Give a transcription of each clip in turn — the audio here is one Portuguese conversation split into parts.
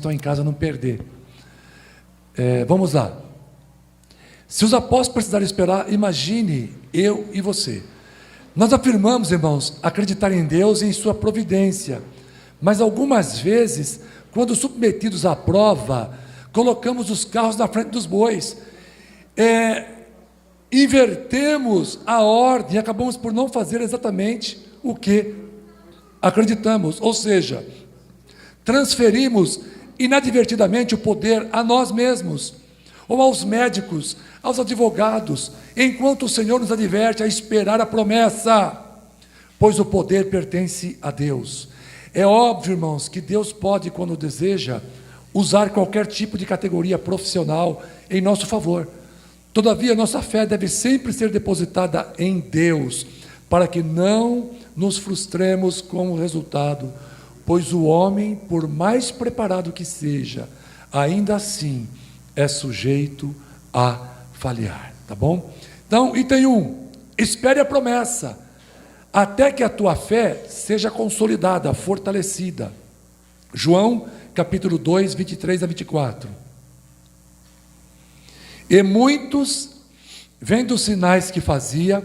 estão em casa não perder. Vamos lá. Se os apóstolos precisarem esperar, imagine eu e você. Nós afirmamos, irmãos, acreditar em Deus e em sua providência, mas algumas vezes, quando submetidos à prova, colocamos os carros na frente dos bois, invertemos a ordem e acabamos por não fazer exatamente o que acreditamos, ou seja, transferimos inadvertidamente o poder a nós mesmos, ou aos médicos, aos advogados, enquanto o Senhor nos adverte a esperar a promessa, pois o poder pertence a Deus. É óbvio, irmãos, que Deus pode, quando deseja, usar qualquer tipo de categoria profissional em nosso favor. Todavia, nossa fé deve sempre ser depositada em Deus, para que não nos frustremos com o resultado, pois o homem, por mais preparado que seja, ainda assim é sujeito a falhar, tá bom? Então, item 1, espere a promessa, até que a tua fé seja consolidada, fortalecida. João, capítulo 2, 23 a 24. E muitos, vendo os sinais que fazia,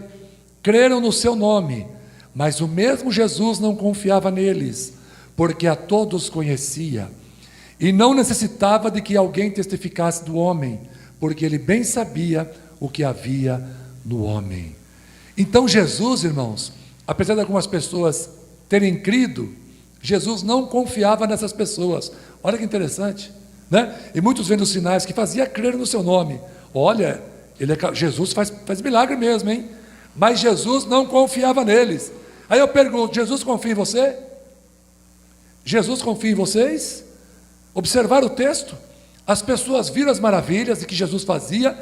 creram no seu nome, mas o mesmo Jesus não confiava neles, porque a todos conhecia, e não necessitava de que alguém testificasse do homem, porque ele bem sabia o que havia no homem. Então Jesus, irmãos, apesar de algumas pessoas terem crido, Jesus não confiava nessas pessoas. Olha que interessante, né? E muitos vendo os sinais que fazia, creram no seu nome. Olha, Jesus faz milagre mesmo, hein? Mas Jesus não confiava neles. Aí eu pergunto, Jesus confia em você? Jesus confia em vocês? Observar o texto, as pessoas viram as maravilhas que Jesus fazia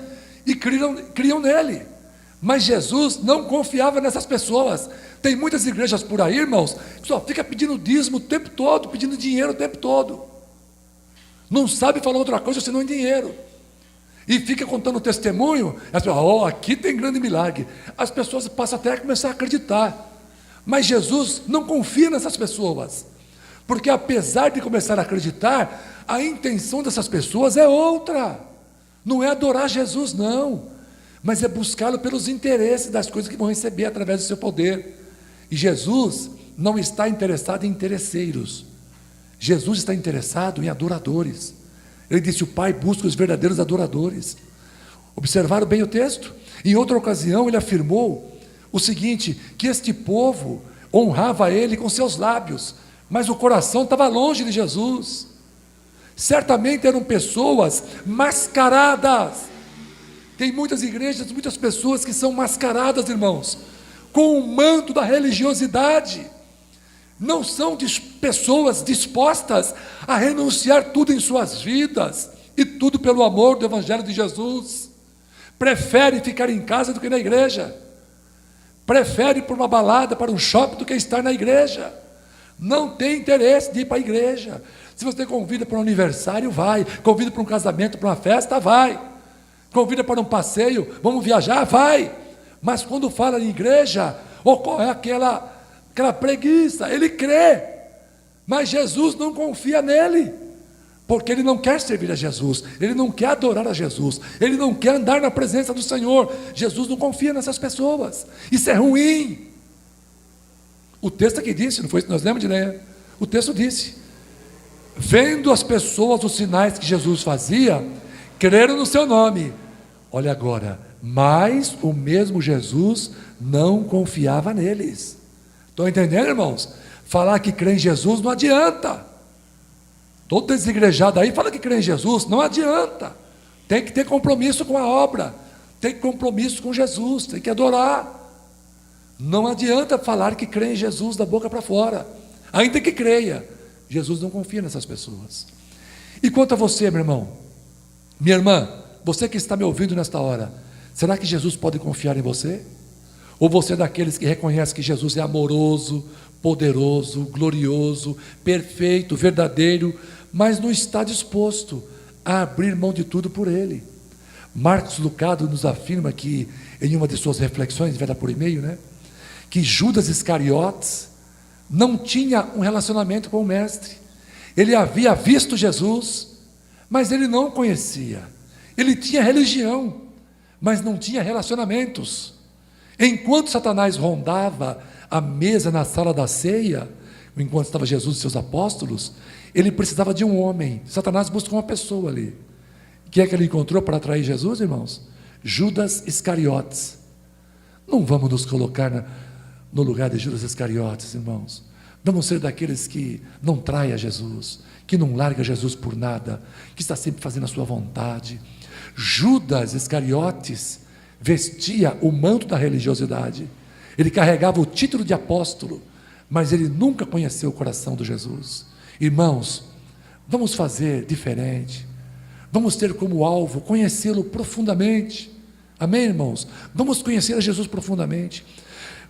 e criam nele, mas Jesus não confiava nessas pessoas. Tem muitas igrejas por aí, irmãos, que só fica pedindo dízimo o tempo todo, pedindo dinheiro o tempo todo, não sabe falar outra coisa senão em dinheiro, e fica contando testemunho, as pessoas, aqui tem grande milagre, as pessoas passam até a começar a acreditar, mas Jesus não confia nessas pessoas, porque apesar de começar a acreditar, a intenção dessas pessoas é outra, não é adorar Jesus não, mas é buscá-lo pelos interesses das coisas que vão receber através do seu poder. E Jesus não está interessado em interesseiros, Jesus está interessado em adoradores. Ele disse, o Pai busca os verdadeiros adoradores. Observaram bem o texto? Em outra ocasião ele afirmou o seguinte, que este povo honrava ele com seus lábios, mas o coração estava longe de Jesus. Certamente eram pessoas mascaradas. Tem muitas igrejas, muitas pessoas que são mascaradas, irmãos, com o manto da religiosidade. Não são pessoas dispostas a renunciar tudo em suas vidas, e tudo pelo amor do Evangelho de Jesus. Prefere ficar em casa do que na igreja. Prefere ir para uma balada, para um shopping, do que estar na igreja. Não tem interesse de ir para a igreja. Se você convida para um aniversário, vai. Convida para um casamento, para uma festa, vai. Convida para um passeio, vamos viajar, vai. Mas quando fala em igreja, ocorre aquela preguiça. Ele crê, mas Jesus não confia nele, porque ele não quer servir a Jesus, ele não quer adorar a Jesus, ele não quer andar na presença do Senhor. Jesus não confia nessas pessoas. Isso é ruim. O texto aqui disse, não foi isso que nós lemos de ler? O texto disse, vendo as pessoas os sinais que Jesus fazia, creram no seu nome. Olha agora, mas o mesmo Jesus não confiava neles. Estão entendendo, irmãos? Falar que crê em Jesus não adianta. Todo desigrejado aí fala que crê em Jesus, não adianta. Tem que ter compromisso com a obra, tem compromisso com Jesus, tem que adorar. Não adianta falar que crê em Jesus da boca para fora, ainda que creia. Jesus não confia nessas pessoas. E quanto a você, meu irmão, minha irmã, você que está me ouvindo nesta hora, será que Jesus pode confiar em você? Ou você é daqueles que reconhece que Jesus é amoroso, poderoso, glorioso, perfeito, verdadeiro, mas não está disposto a abrir mão de tudo por Ele? Marcos Lucado nos afirma que, em uma de suas reflexões, vai dar por e-mail, né? Que Judas Iscariotes não tinha um relacionamento com o Mestre. Ele havia visto Jesus, mas ele não o conhecia. Ele tinha religião, mas não tinha relacionamentos. Enquanto Satanás rondava a mesa na sala da ceia, enquanto estava Jesus e seus apóstolos, ele precisava de um homem. Satanás buscou uma pessoa ali. Quem é que ele encontrou para atrair Jesus, irmãos? Judas Iscariotes. Não vamos nos colocar no lugar de Judas Iscariotes, irmãos. Vamos ser daqueles que não traem a Jesus, que não larga Jesus por nada, que está sempre fazendo a sua vontade. Judas Iscariotes vestia o manto da religiosidade. Ele carregava o título de apóstolo, mas ele nunca conheceu o coração de Jesus. Irmãos, vamos fazer diferente. Vamos ter como alvo conhecê-lo profundamente. Amém, irmãos? Vamos conhecer a Jesus profundamente.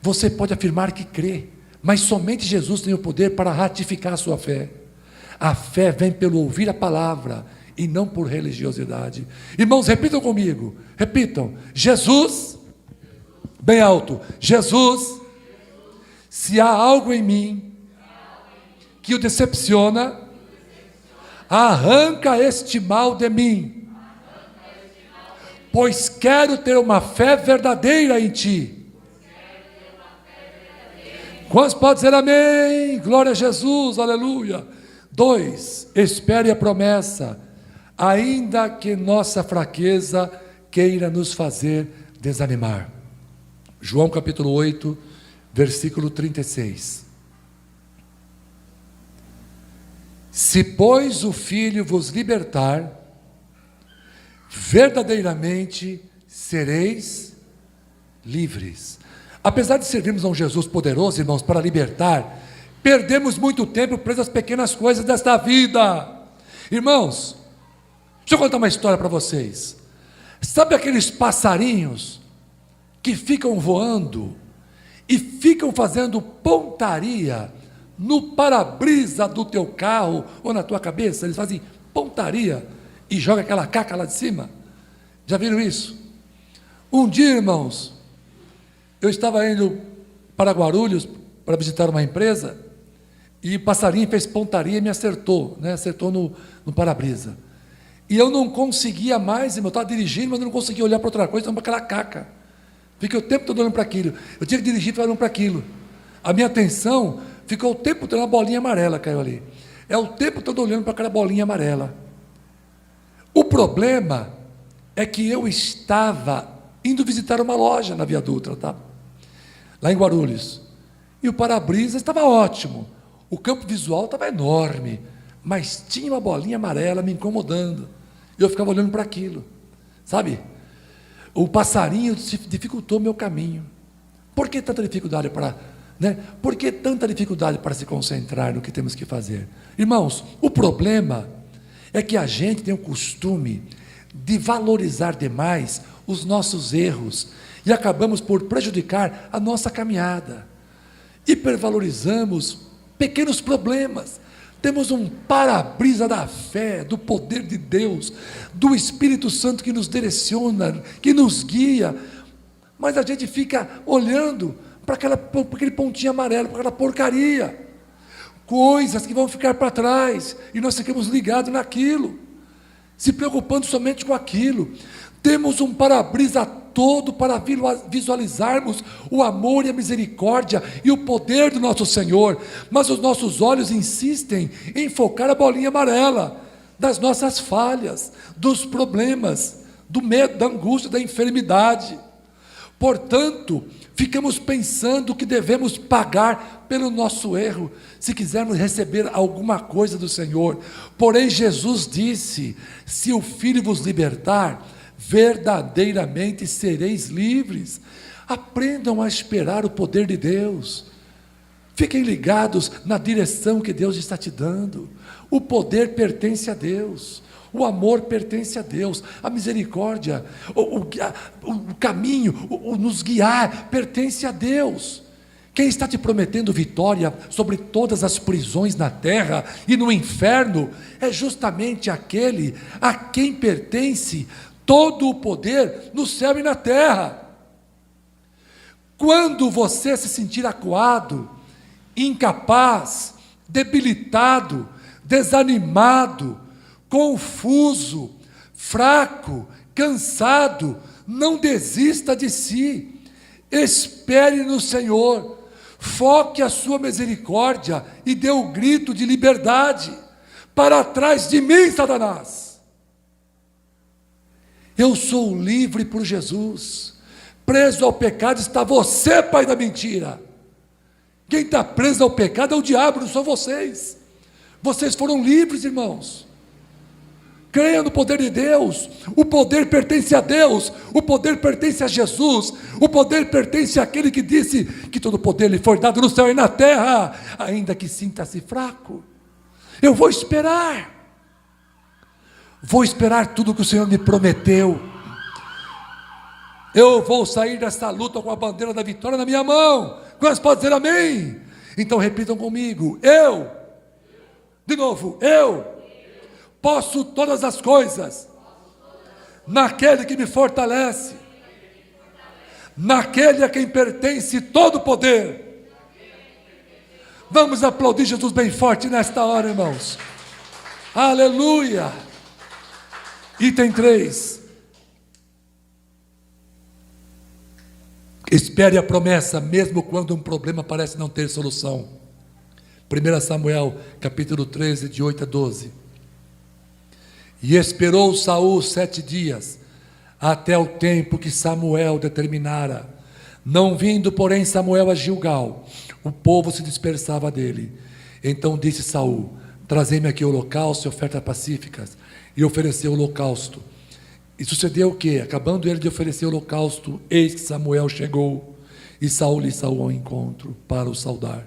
Você pode afirmar que crê, mas somente Jesus tem o poder para ratificar a sua fé. A fé vem pelo ouvir a palavra e não por religiosidade. Irmãos, repitam comigo. Repitam. Jesus, bem alto. Jesus, se há algo em mim que o decepciona, arranca este mal de mim, pois quero ter uma fé verdadeira em ti. Quantos podem dizer amém? Glória a Jesus, aleluia. 2, espere a promessa, ainda que nossa fraqueza queira nos fazer desanimar. João capítulo 8, versículo 36. Se, pois, o Filho vos libertar, verdadeiramente sereis livres. Apesar de servirmos a um Jesus poderoso, irmãos, para libertar, perdemos muito tempo presos às pequenas coisas desta vida. Irmãos, deixa eu contar uma história para vocês. Sabe aqueles passarinhos que ficam voando e ficam fazendo pontaria no para-brisa do teu carro ou na tua cabeça? Eles fazem pontaria e jogam aquela caca lá de cima. Já viram isso? Um dia, irmãos, eu estava indo para Guarulhos para visitar uma empresa e o passarinho fez pontaria e me acertou, acertou no para-brisa. E eu não conseguia mais, irmão, eu estava dirigindo, mas eu não conseguia olhar para outra coisa, então para aquela caca. Fiquei o tempo todo olhando para aquilo. Eu tinha que dirigir e olhando para aquilo. A minha atenção ficou o tempo todo, uma bolinha amarela caiu ali. É o tempo todo olhando para aquela bolinha amarela. O problema é que eu estava indo visitar uma loja na Via Dutra, tá? Lá em Guarulhos. E o para-brisa estava ótimo. O campo visual estava enorme, mas tinha uma bolinha amarela me incomodando. E eu ficava olhando para aquilo, sabe? O passarinho dificultou meu caminho. Por que tanta dificuldade Por que tanta dificuldade para se concentrar no que temos que fazer? Irmãos, o problema é que a gente tem o costume de valorizar demais os nossos erros e acabamos por prejudicar a nossa caminhada. Hipervalorizamos pequenos problemas. Temos um para-brisa da fé, do poder de Deus, do Espírito Santo que nos direciona, que nos guia, mas a gente fica olhando para aquele pontinho amarelo, para aquela porcaria, coisas que vão ficar para trás, e nós ficamos ligados naquilo, se preocupando somente com aquilo. Temos um para-brisa todo para visualizarmos o amor e a misericórdia e o poder do nosso Senhor, mas os nossos olhos insistem em focar a bolinha amarela das nossas falhas, dos problemas, do medo, da angústia, da enfermidade. Portanto, ficamos pensando que devemos pagar pelo nosso erro, se quisermos receber alguma coisa do Senhor. Porém, Jesus disse: se o Filho vos libertar, verdadeiramente sereis livres. Aprendam a esperar o poder de Deus. Fiquem ligados na direção que Deus está te dando. O poder pertence a Deus. O amor pertence a Deus. A misericórdia, o caminho, nos guiar, pertence a Deus. Quem está te prometendo vitória sobre todas as prisões na terra e no inferno é justamente aquele a quem pertence todo o poder no céu e na terra. Quando você se sentir acuado, incapaz, debilitado, desanimado, confuso, fraco, cansado, não desista de si. Espere no Senhor. Foque a sua misericórdia e dê o grito de liberdade. Para trás de mim, Satanás. Eu sou livre por Jesus. Preso ao pecado está você, pai da mentira. Quem está preso ao pecado é o diabo, não são vocês. Vocês foram livres, irmãos. Creia no poder de Deus. O poder pertence a Deus. O poder pertence a Jesus. O poder pertence àquele que disse que todo poder lhe foi dado no céu e na terra, ainda que sinta-se fraco. Eu vou esperar. Vou esperar tudo que o Senhor me prometeu. Eu vou sair dessa luta com a bandeira da vitória na minha mão. Quantos podem dizer amém? Então repitam comigo. De novo, eu posso todas as coisas naquele que me fortalece, naquele a quem pertence todo o poder. Vamos aplaudir Jesus bem forte nesta hora, irmãos. Aleluia. Item 3. Espere a promessa, mesmo quando um problema parece não ter solução. 1 Samuel, capítulo 13, de 8 a 12. E esperou Saul 7 dias, até o tempo que Samuel determinara. Não vindo, porém, Samuel a Gilgal, o povo se dispersava dele. Então disse Saul: trazei-me aqui o holocausto e ofertas pacíficas. E ofereceu o holocausto. E sucedeu o quê? Acabando ele de oferecer o holocausto, eis que Samuel chegou, e Saul lhe saiu ao encontro para o saudar.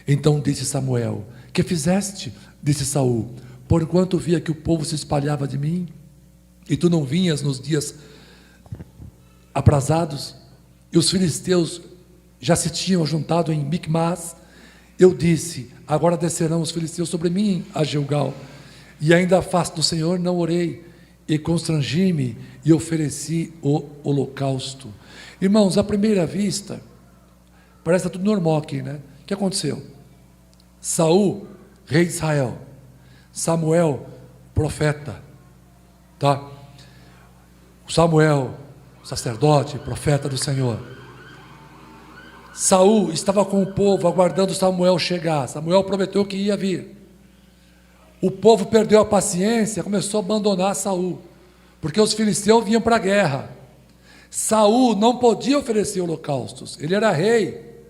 Então disse Samuel: que fizeste? Disse Saul: porquanto via que o povo se espalhava de mim, e tu não vinhas nos dias aprazados, e os filisteus já se tinham juntado em Micmas, eu disse: agora descerão os filisteus sobre mim a Gilgal, e ainda a face do Senhor não orei, e constrangi-me e ofereci o holocausto. Irmãos, à primeira vista, parece que está tudo normal aqui, né? O que aconteceu? Saul, rei de Israel. Samuel, profeta. Tá? Samuel, sacerdote, profeta do Senhor. Saul estava com o povo aguardando Samuel chegar. Samuel prometeu que ia vir. O povo perdeu a paciência, começou a abandonar Saul, porque os filisteus vinham para a guerra. Saul não podia oferecer holocaustos, ele era rei,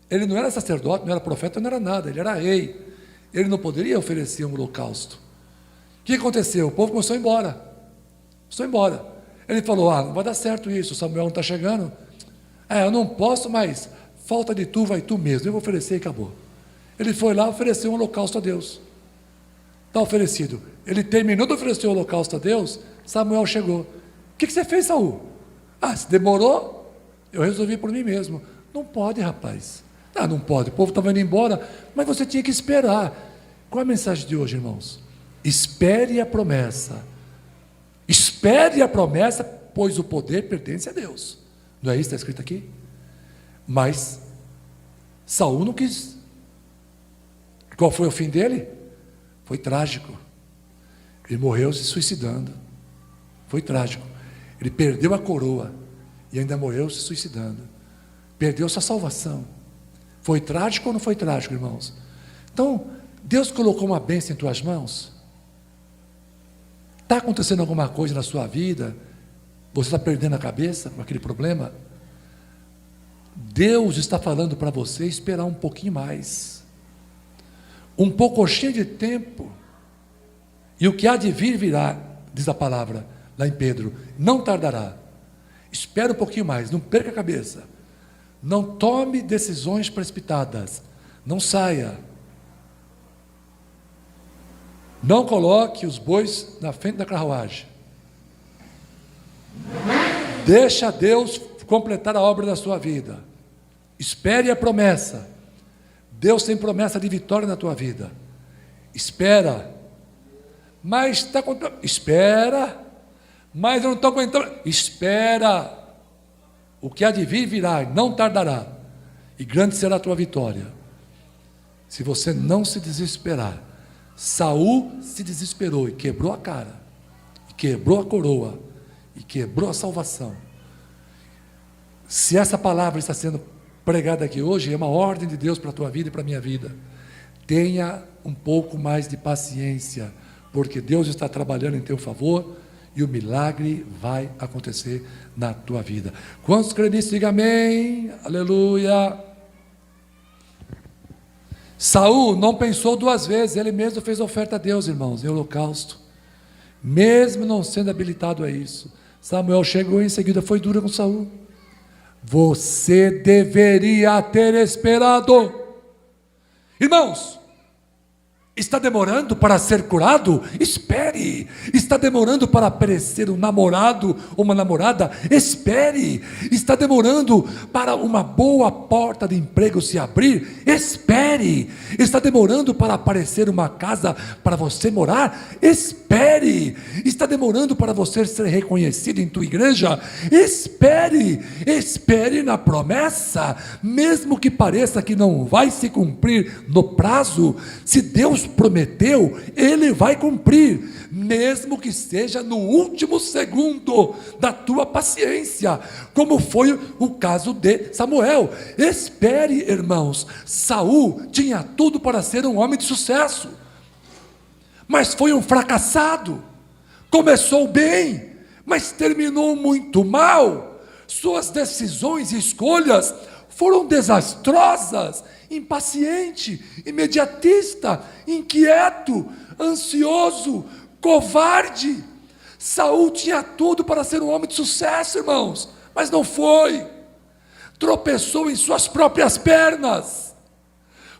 ele não era sacerdote, não era profeta, não era nada, ele era rei, ele não poderia oferecer um holocausto. O que aconteceu? O povo começou a ir embora, ele falou: não vai dar certo isso, Samuel não está chegando, eu não posso, mas falta de tu, vai tu mesmo, eu vou oferecer e acabou. Ele foi lá, ofereceu um holocausto a Deus. Está oferecido. Ele terminou de oferecer o holocausto a Deus, Samuel chegou. O que você fez, Saul? Se demorou, eu resolvi por mim mesmo. Não pode, rapaz. Não pode, o povo estava indo embora, mas você tinha que esperar. Qual é a mensagem de hoje, irmãos? Espere a promessa. Espere a promessa, pois o poder pertence a Deus. Não é isso que está escrito aqui? Mas Saul não quis. Qual foi o fim dele? Foi trágico. Ele morreu se suicidando. Foi trágico. Ele perdeu a coroa e ainda morreu se suicidando. Perdeu sua salvação. Foi trágico ou não foi trágico, irmãos? Então, Deus colocou uma bênção em tuas mãos. Está acontecendo alguma coisa na sua vida? Você está perdendo a cabeça com aquele problema? Deus está falando para você esperar um pouquinho mais. Um pouquinho de tempo, e o que há de vir virá, diz a palavra lá em Pedro, não tardará. Espera um pouquinho mais, não perca a cabeça, não tome decisões precipitadas, não saia, não coloque os bois na frente da carruagem, deixa Deus completar a obra da sua vida, espere a promessa. Deus tem promessa de vitória na tua vida. Espera. Mas está contando. Espera. Mas eu não estou aguentando. Espera. O que há de vir virá, não tardará. E grande será a tua vitória. Se você não se desesperar, Saul se desesperou e quebrou a cara, e quebrou a coroa, e quebrou a salvação. Se essa palavra está sendo pregada aqui hoje, é uma ordem de Deus para a tua vida e para a minha vida. Tenha um pouco mais de paciência, porque Deus está trabalhando em teu favor e o milagre vai acontecer na tua vida. Quantos creem nisso? Diga amém, aleluia. Saul não pensou duas vezes, ele mesmo fez oferta a Deus, irmãos, em holocausto, mesmo não sendo habilitado a isso. Samuel chegou e em seguida foi duro com Saul. Você deveria ter esperado. Irmãos, está demorando para ser curado? Espere. Está demorando para aparecer um namorado ou uma namorada? Espere. Está demorando para uma boa porta de emprego se abrir? Espere. Está demorando para aparecer uma casa para você morar? Espere. Está demorando para você ser reconhecido em tua igreja? Espere. Espere na promessa, mesmo que pareça que não vai se cumprir no prazo. Se Deus prometeu, Ele vai cumprir, mesmo que seja no último segundo da tua paciência, como foi o caso de Samuel. Espere, irmãos. Saul tinha tudo para ser um homem de sucesso, mas foi um fracassado. Começou bem, mas terminou muito mal. Suas decisões e escolhas foram desastrosas. Impaciente, imediatista, inquieto, ansioso, covarde. Saul tinha tudo para ser um homem de sucesso, irmãos, mas não foi. Tropeçou em suas próprias pernas.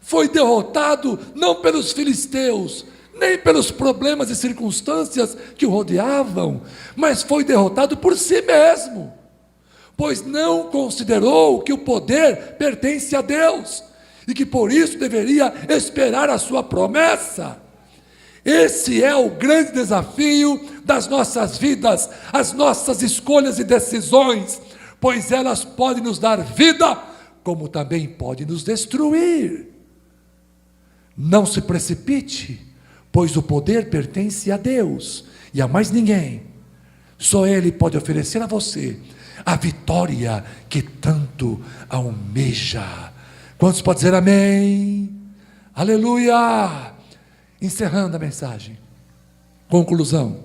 Foi derrotado não pelos filisteus, nem pelos problemas e circunstâncias que o rodeavam, mas foi derrotado por si mesmo, pois não considerou que o poder pertence a Deus e que por isso deveria esperar a sua promessa. Esse é o grande desafio das nossas vidas, as nossas escolhas e decisões, pois elas podem nos dar vida, como também podem nos destruir. Não se precipite, pois o poder pertence a Deus e a mais ninguém. Só Ele pode oferecer a você a vitória que tanto almeja. Quantos podem dizer amém? Aleluia! Encerrando a mensagem. Conclusão.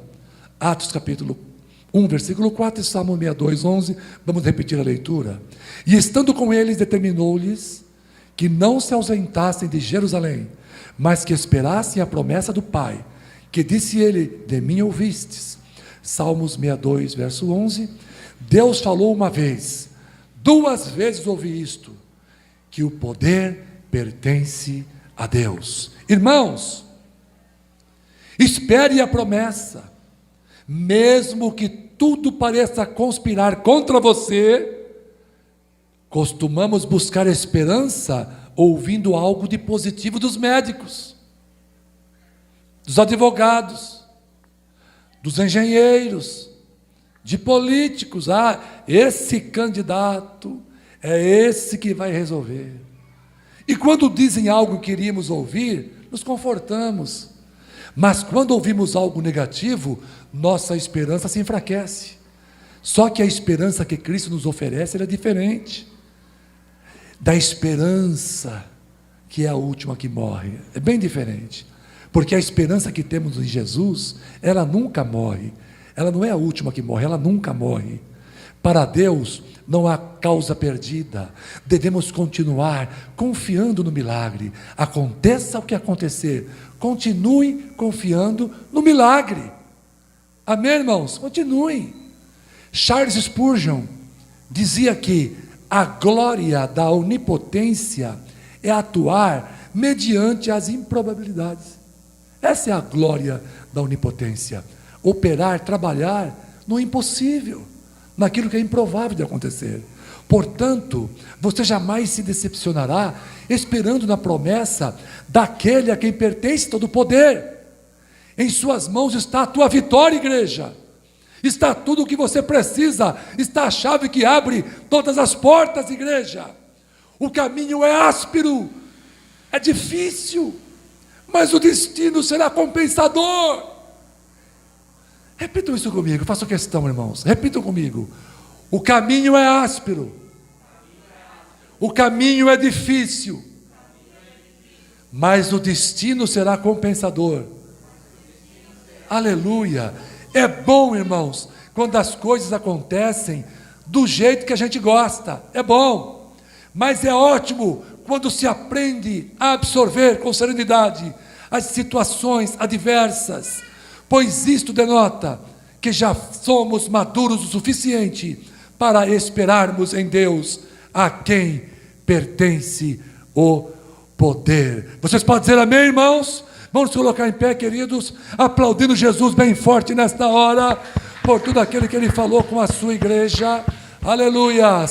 Atos capítulo 1, versículo 4 e Salmo 62, 11. Vamos repetir a leitura. E estando com eles, determinou-lhes que não se ausentassem de Jerusalém, mas que esperassem a promessa do Pai, que disse ele, de mim ouvistes. Salmos 62, verso 11. Deus falou uma vez, duas vezes ouvi isto, que o poder pertence a Deus. Irmãos, espere a promessa, mesmo que tudo pareça conspirar contra você. Costumamos buscar esperança ouvindo algo de positivo dos médicos, dos advogados, dos engenheiros, de políticos. Esse candidato é esse que vai resolver. E quando dizem algo que queríamos ouvir, nos confortamos. Mas quando ouvimos algo negativo, nossa esperança se enfraquece. Só que a esperança que Cristo nos oferece, ela é diferente da esperança que é a última que morre. É bem diferente. Porque a esperança que temos em Jesus, ela nunca morre. Ela não é a última que morre, ela nunca morre. Para Deus não há causa perdida. Devemos continuar confiando no milagre. Aconteça o que acontecer, continue confiando no milagre. Amém, irmãos? Continue. Charles Spurgeon dizia que a glória da onipotência é atuar mediante as improbabilidades. Essa é a glória da onipotência. Operar, trabalhar no impossível, naquilo que é improvável de acontecer. Portanto, você jamais se decepcionará esperando na promessa daquele a quem pertence todo o poder. Em suas mãos está a tua vitória, igreja. Está tudo o que você precisa. Está a chave que abre todas as portas, igreja. O caminho é áspero, é difícil, mas o destino será compensador. Repitam isso comigo, faço questão, irmãos. Repitam comigo. O caminho é áspero. O caminho é difícil. Mas o destino será compensador. Aleluia. É bom, irmãos, quando as coisas acontecem do jeito que a gente gosta. É bom. Mas é ótimo quando se aprende a absorver com serenidade as situações adversas, pois isto denota que já somos maduros o suficiente para esperarmos em Deus, a quem pertence o poder. Vocês podem dizer amém, irmãos? Vamos colocar em pé, queridos, aplaudindo Jesus bem forte nesta hora, por tudo aquilo que Ele falou com a sua igreja. Aleluia!